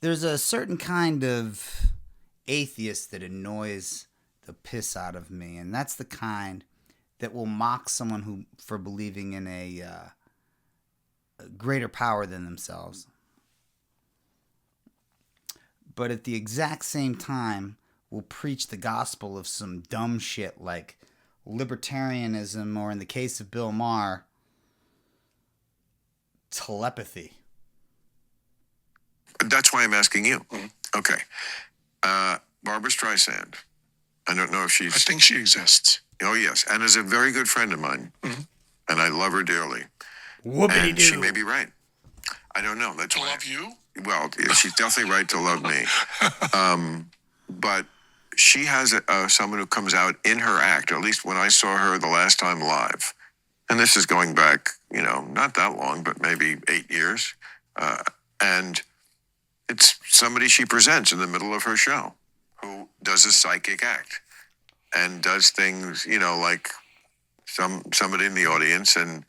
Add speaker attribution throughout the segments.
Speaker 1: There's a certain kind of atheist that annoys the piss out of me, and that's the kind that will mock someone who for believing in a greater power than themselves, but at the exact same time will preach the gospel of some dumb shit like libertarianism, or in the case of Bill Maher, telepathy.
Speaker 2: That's why I'm asking you. Okay. Barbara Streisand. I don't know if she's...
Speaker 3: I think she exists.
Speaker 2: Oh, yes. And is a very good friend of mine.
Speaker 3: Mm-hmm.
Speaker 2: And I love her dearly.
Speaker 1: Whoopity
Speaker 2: And
Speaker 1: doo.
Speaker 2: she may be right. I don't know. That's
Speaker 3: To
Speaker 2: why.
Speaker 3: love you?
Speaker 2: Well, she's definitely right to love me. But she has someone who comes out in her act, at least when I saw her the last time live. And this is going back, not that long, but maybe 8 years. And it's somebody she presents in the middle of her show who does a psychic act and does things, like somebody in the audience. And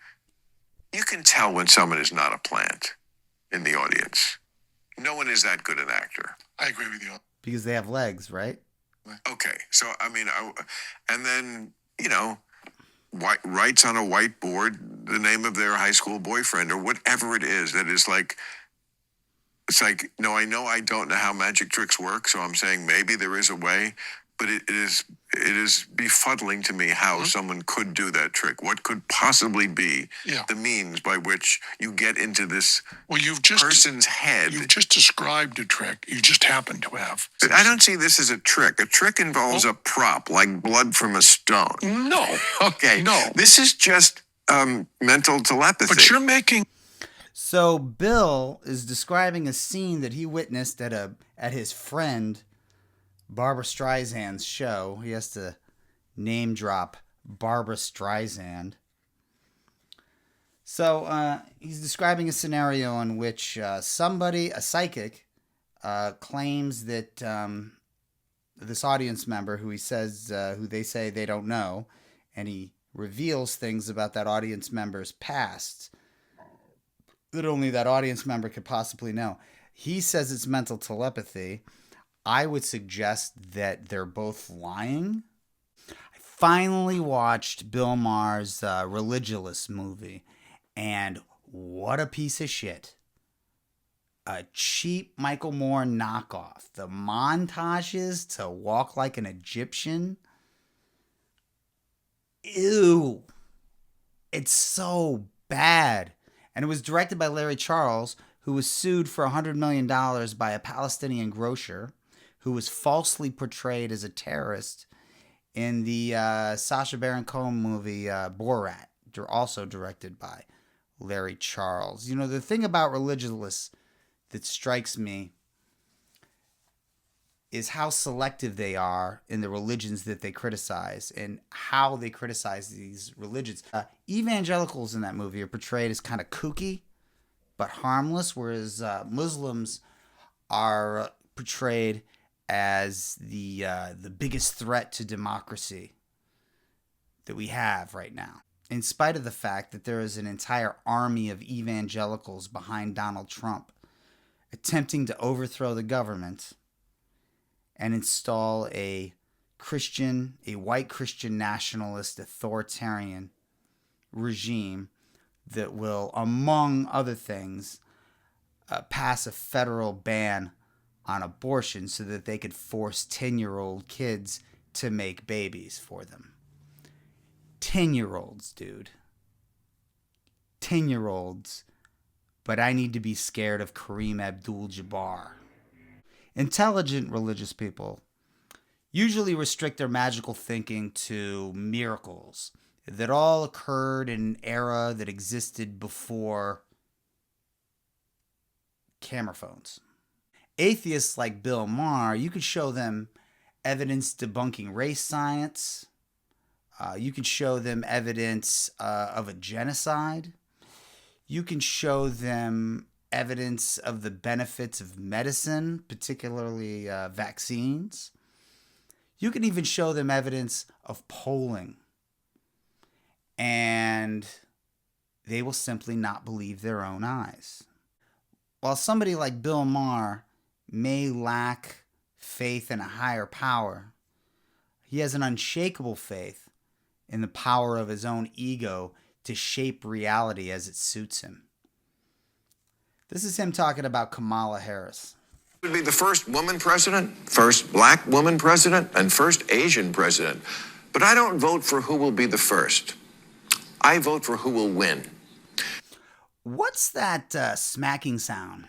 Speaker 2: you can tell when someone is not a plant in the audience. No one is that good an actor.
Speaker 3: I agree with you.
Speaker 1: Because they have legs, right?
Speaker 2: Okay. So, and then, writes on a whiteboard the name of their high school boyfriend or whatever it is that is like, it's like, no, I know I don't know how magic tricks work, so I'm saying maybe there is a way, but it is befuddling to me how someone could do that trick. What could possibly be the means by which you get into this person's head?
Speaker 3: You've just described a trick. You just happen to have.
Speaker 2: I don't see this as a trick. A trick involves a prop, like blood from a stone.
Speaker 3: No.
Speaker 2: Okay.
Speaker 3: No.
Speaker 2: This is just mental telepathy.
Speaker 3: But you're making...
Speaker 1: So Bill is describing a scene that he witnessed at his friend Barbara Streisand's show. He has to name drop Barbara Streisand. So he's describing a scenario in which somebody, a psychic, claims that this audience member, who they say they don't know, and he reveals things about that audience member's past that only that audience member could possibly know. He says it's mental telepathy. I would suggest that they're both lying. I finally watched Bill Maher's Religulous movie, and what a piece of shit. A cheap Michael Moore knockoff. The montages to walk like an Egyptian. Ew. It's so bad. And it was directed by Larry Charles, who was sued for $100 million by a Palestinian grocer who was falsely portrayed as a terrorist in the Sacha Baron Cohen movie Borat, also directed by Larry Charles. The thing about Religulous that strikes me is how selective they are in the religions that they criticize and how they criticize these religions. Evangelicals in that movie are portrayed as kind of kooky but harmless, whereas Muslims are portrayed as the biggest threat to democracy that we have right now. In spite of the fact that there is an entire army of evangelicals behind Donald Trump attempting to overthrow the government and install a white Christian nationalist authoritarian regime that will, among other things, pass a federal ban on abortion so that they could force 10-year-old kids to make babies for them. 10-year-olds, dude. 10-year-olds. But I need to be scared of Kareem Abdul-Jabbar. Intelligent religious people usually restrict their magical thinking to miracles that all occurred in an era that existed before camera phones. Atheists like Bill Maher, you could show them evidence debunking race science. You can show them evidence of a genocide. You can show them evidence of the benefits of medicine, particularly vaccines. You can even show them evidence of polling. And they will simply not believe their own eyes. While somebody like Bill Maher may lack faith in a higher power, he has an unshakable faith in the power of his own ego to shape reality as it suits him. This is him talking about Kamala Harris.
Speaker 2: Would be the first woman president, first black woman president, and first Asian president. But I don't vote for who will be the first. I vote for who will win.
Speaker 1: What's that smacking sound?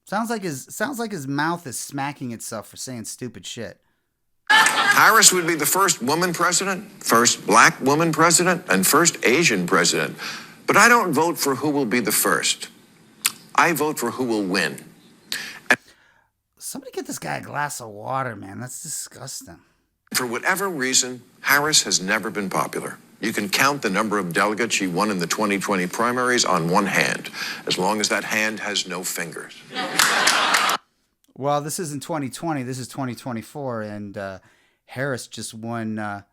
Speaker 1: Sounds like his mouth is smacking itself for saying stupid shit.
Speaker 2: Harris would be the first woman president, first black woman president, and first Asian president. But I don't vote for who will be the first. I vote for who will win.
Speaker 1: Somebody get this guy a glass of water, man. That's disgusting.
Speaker 2: For whatever reason, Harris has never been popular. You can count the number of delegates she won in the 2020 primaries on one hand, as long as that hand has no fingers.
Speaker 1: Well, this isn't 2020. This is 2024, and Harris just won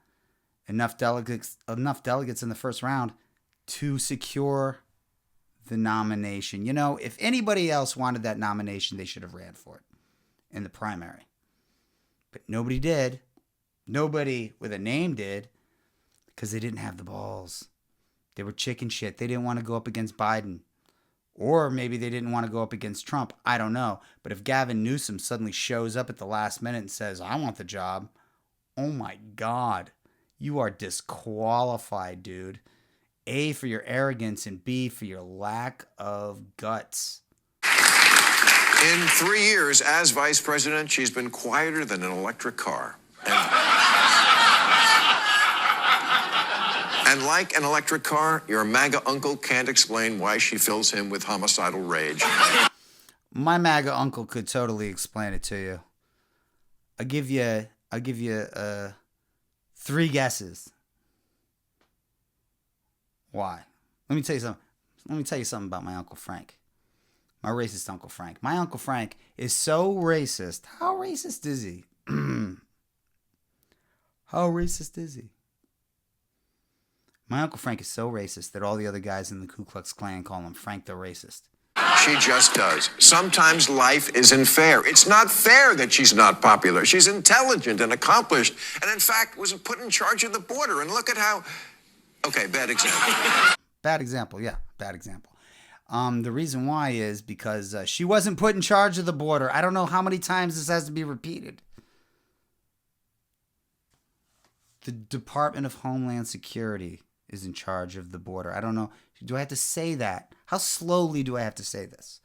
Speaker 1: enough delegates in the first round to secure the nomination. You know, if anybody else wanted that nomination, they should have ran for it in the primary. But nobody did. Nobody with a name did, because they didn't have the balls. They were chicken shit. They didn't want to go up against Biden. Or maybe they didn't want to go up against Trump. I don't know. But if Gavin Newsom suddenly shows up at the last minute and says, I want the job, oh my God, you are disqualified, dude. A, for your arrogance, and B, for your lack of guts.
Speaker 2: In 3 years as vice president, she's been quieter than an electric car. And like an electric car, your MAGA uncle can't explain why she fills him with homicidal rage.
Speaker 1: My MAGA uncle could totally explain it to you. I'll give you 3 guesses. Why? Let me tell you something about my Uncle Frank. My racist Uncle Frank. My Uncle Frank is so racist. How racist is he? How racist is he? My Uncle Frank is so racist that all the other guys in the Ku Klux Klan call him Frank the Racist.
Speaker 2: She just does. Sometimes life isn't fair. It's not fair that she's not popular. She's intelligent and accomplished, and in fact was put in charge of the border. And look at how... Okay, bad example.
Speaker 1: Bad example, yeah, bad example. The reason why is because she wasn't put in charge of the border. I don't know how many times this has to be repeated. The Department of Homeland Security is in charge of the border. I don't know. Do I have to say that? How slowly do I have to say this?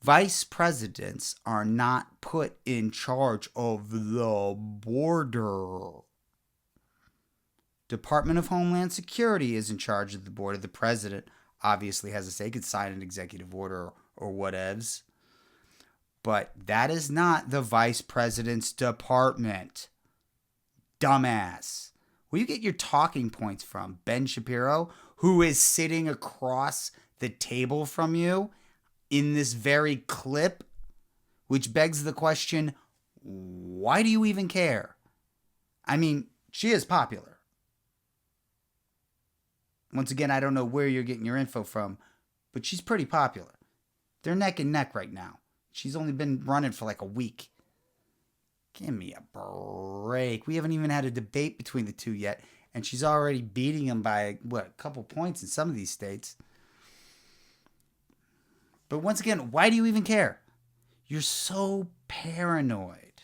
Speaker 1: Vice presidents are not put in charge of the border. Department of Homeland Security is in charge of the border. The president obviously has a say, could sign an executive order or whatevs. But that is not the vice president's department. Dumbass. Where you get your talking points from? Ben Shapiro, who is sitting across the table from you in this very clip, which begs the question, why do you even care? I mean, she is popular. Once again, I don't know where you're getting your info from, but she's pretty popular. They're neck and neck right now. She's only been running for like a week. Give me a break. We haven't even had a debate between the two yet, and she's already beating him by, a couple points in some of these states. But once again, why do you even care? You're so paranoid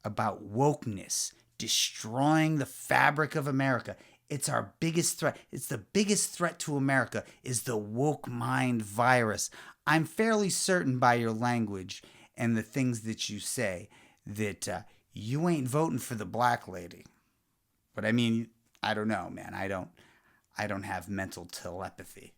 Speaker 1: about wokeness destroying the fabric of America. It's our biggest threat. It's the biggest threat to America is the woke mind virus. I'm fairly certain by your language and the things that you say that you ain't voting for the black lady. But I mean, I don't know, man. I don't have mental telepathy.